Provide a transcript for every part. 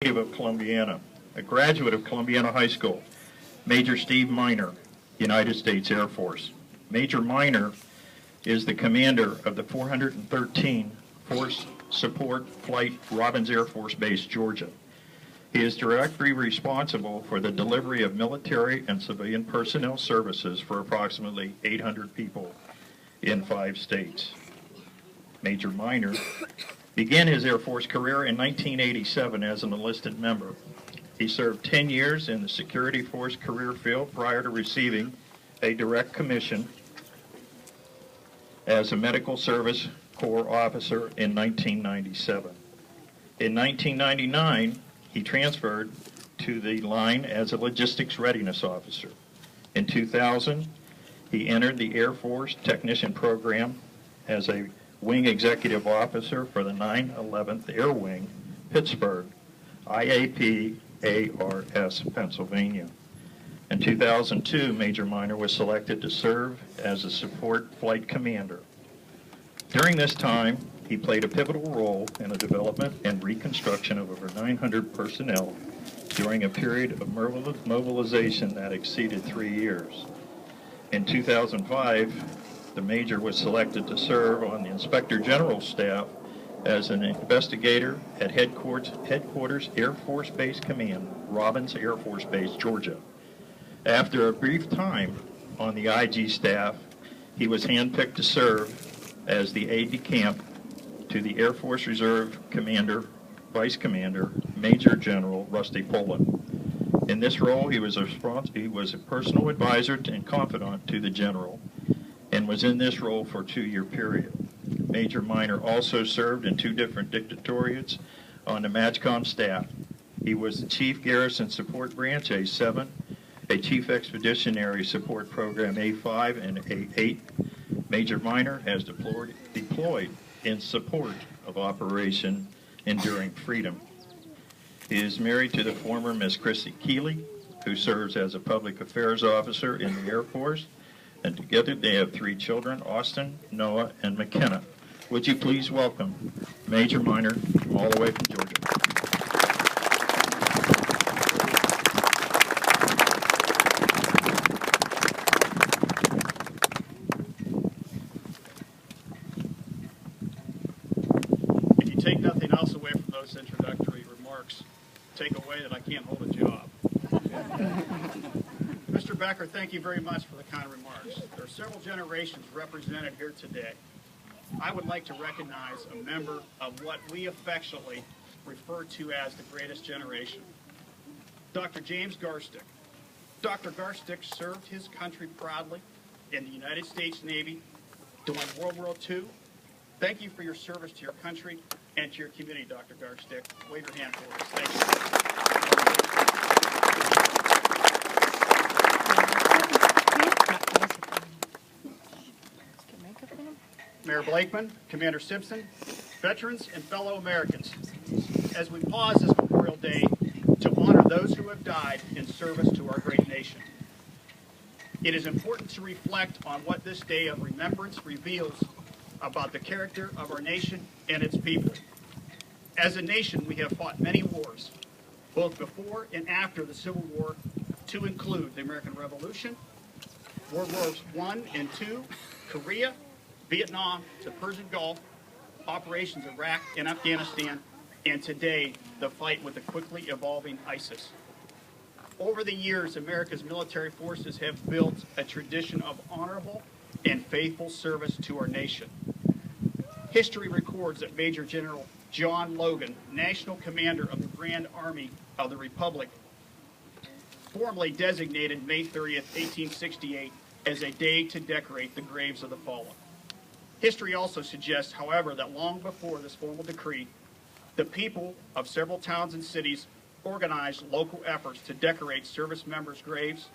native of Columbiana, a graduate of Columbiana High School. Major Steve Miner, United States Air Force. Major Miner is the commander of the 413 Force Support Flight Robins Air Force Base, Georgia. He is directly responsible for the delivery of military and civilian personnel services for approximately 800 people in 5 states. Major Miner began his Air Force career in 1987 as an enlisted member. He served 10 years in the security force career field prior to receiving a direct commission as a Medical Service Corps officer in 1997. In 1999, he transferred to the line as a logistics readiness officer. In 2000, he entered the Air Force Technician Program as a Wing Executive Officer for the 911th Air Wing, Pittsburgh, IAP ARS, Pennsylvania. In 2002, Major Miner was selected to serve as a support flight commander. During this time, he played a pivotal role in the development and reconstruction of over 900 personnel during a period of mobilization that exceeded 3 years. In 2005, the Major was selected to serve on the Inspector General's staff as an investigator at Headquarters Air Force Base Command, Robins Air Force Base, Georgia. After a brief time on the IG staff, he was handpicked to serve as the aide-de-camp to the Air Force Reserve Commander, Vice Commander, Major General Rusty Poland. In this role, he was a personal advisor and confidant to the General, and was in this role for a 2-year period. Major Miner also served in 2 different dictatoriates on the MAJCOM staff. He was the Chief Garrison Support Branch, A7, a Chief Expeditionary Support Program, A5 and A8. Major Miner has deployed in support of Operation Enduring Freedom. He is married to the former Miss Chrissy Keeley, who serves as a public affairs officer in the Air Force, and together they have 3 children, Austin, Noah, and McKenna. Would you please welcome Major Miner all the way from Georgia. If you take nothing else away from those introductory remarks, take away that I can't hold a job. Mr. Becker, thank you very much for the kind remarks. There are several generations represented here today. I would like to recognize a member of what we affectionately refer to as the greatest generation, Dr. James Garstick. Dr. Garstick served his country proudly in the United States Navy during World War II. Thank you for your service to your country and to your community, Dr. Garstick. Wave your hand for us. Thank you. Mayor Blakeman, Commander Simpson, veterans and fellow Americans, as we pause this Memorial Day to honor those who have died in service to our great nation, it is important to reflect on what this day of remembrance reveals about the character of our nation and its people. As a nation, we have fought many wars, both before and after the Civil War, to include the American Revolution, World Wars I and II, Korea, Vietnam, the Persian Gulf, operations Iraq and Afghanistan, and today, the fight with the quickly evolving ISIS. Over the years, America's military forces have built a tradition of honorable and faithful service to our nation. History records that Major General John Logan, National Commander of the Grand Army of the Republic, formally designated May 30th, 1868 as a day to decorate the graves of the fallen. History also suggests, however, that long before this formal decree, the people of several towns and cities organized local efforts to decorate service members' graves,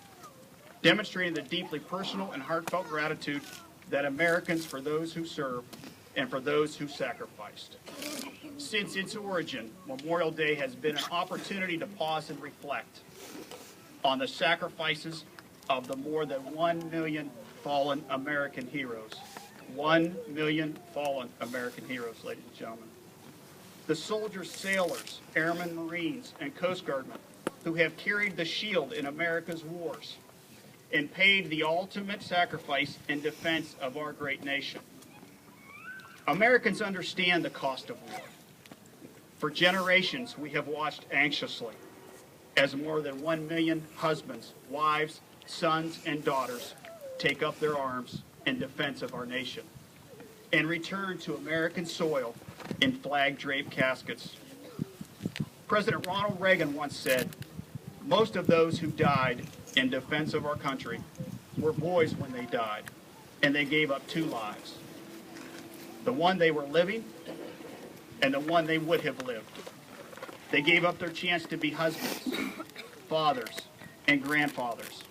demonstrating the deeply personal and heartfelt gratitude that Americans for those who serve and for those who sacrificed. Since its origin, Memorial Day has been an opportunity to pause and reflect on the sacrifices of the more than 1 million fallen American heroes. 1 million fallen American heroes, ladies and gentlemen. The soldiers, sailors, airmen, Marines, and Coast Guardmen who have carried the shield in America's wars and paid the ultimate sacrifice in defense of our great nation. Americans understand the cost of war. For generations, we have watched anxiously as more than 1 million husbands, wives, sons, and daughters take up their arms in defense of our nation and return to American soil in flag-draped caskets. President Ronald Reagan once said, "Most of those who died in defense of our country were boys when they died, and they gave up 2 lives. The one they were living and the one they would have lived. They gave up their chance to be husbands, fathers, and grandfathers.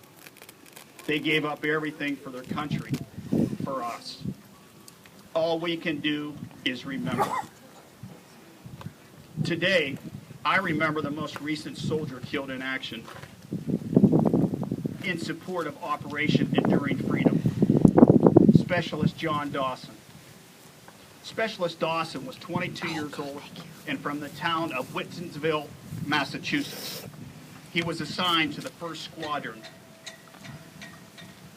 They gave up everything for their country, for us. All we can do is remember." Today, I remember the most recent soldier killed in action in support of Operation Enduring Freedom, Specialist John Dawson. Specialist Dawson was 22 years old and from the town of Whitensville, Massachusetts. He was assigned to the 1st Squadron,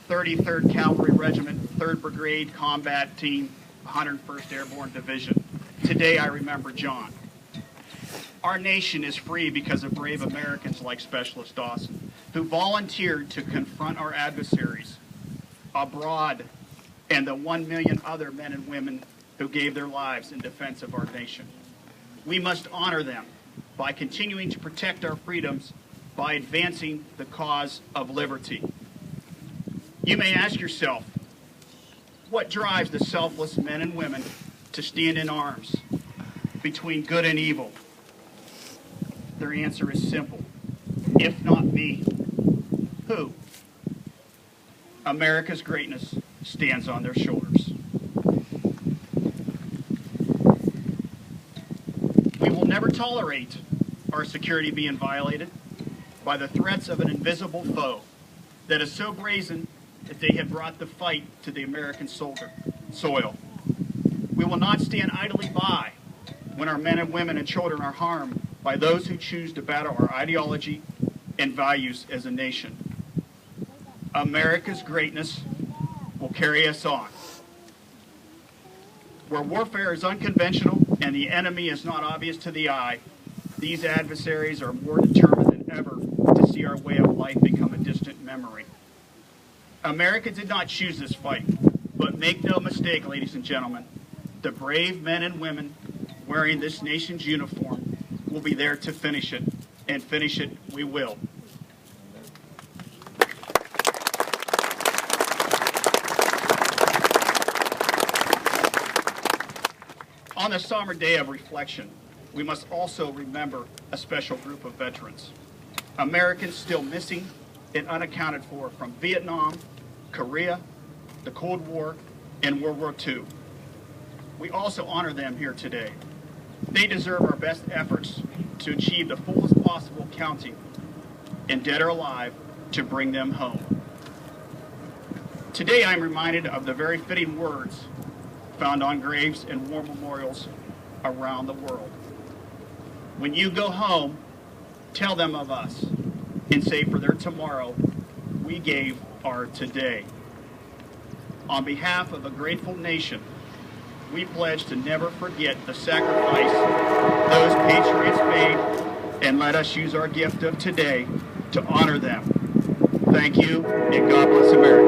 33rd Cavalry Regiment, 3rd Brigade Combat Team, 101st Airborne Division. Today I remember John. Our nation is free because of brave Americans like Specialist Dawson, who volunteered to confront our adversaries abroad and the 1 million other men and women who gave their lives in defense of our nation. We must honor them by continuing to protect our freedoms by advancing the cause of liberty. You may ask yourself, what drives the selfless men and women to stand in arms between good and evil? Their answer is simple. If not me, who? America's greatness stands on their shoulders. We will never tolerate our security being violated by the threats of an invisible foe that is so brazen that they have brought the fight to the American soil. We will not stand idly by when our men and women and children are harmed by those who choose to battle our ideology and values as a nation. America's greatness will carry us on. Where warfare is unconventional and the enemy is not obvious to the eye, these adversaries are more determined than ever to see our way of life become a distant memory. America did not choose this fight, but make no mistake, ladies and gentlemen, the brave men and women wearing this nation's uniform will be there to finish it, and finish it we will. On this somber day of reflection, we must also remember a special group of veterans, Americans still missing and unaccounted for from Vietnam, Korea, the Cold War, and World War II. We also honor them here today. They deserve our best efforts to achieve the fullest possible counting in dead or alive to bring them home. Today I'm reminded of the very fitting words found on graves and war memorials around the world. When you go home, tell them of us and say for their tomorrow, we gave our today. On behalf of a grateful nation, we pledge to never forget the sacrifice those patriots made, and let us use our gift of today to honor them. Thank you, and God bless America.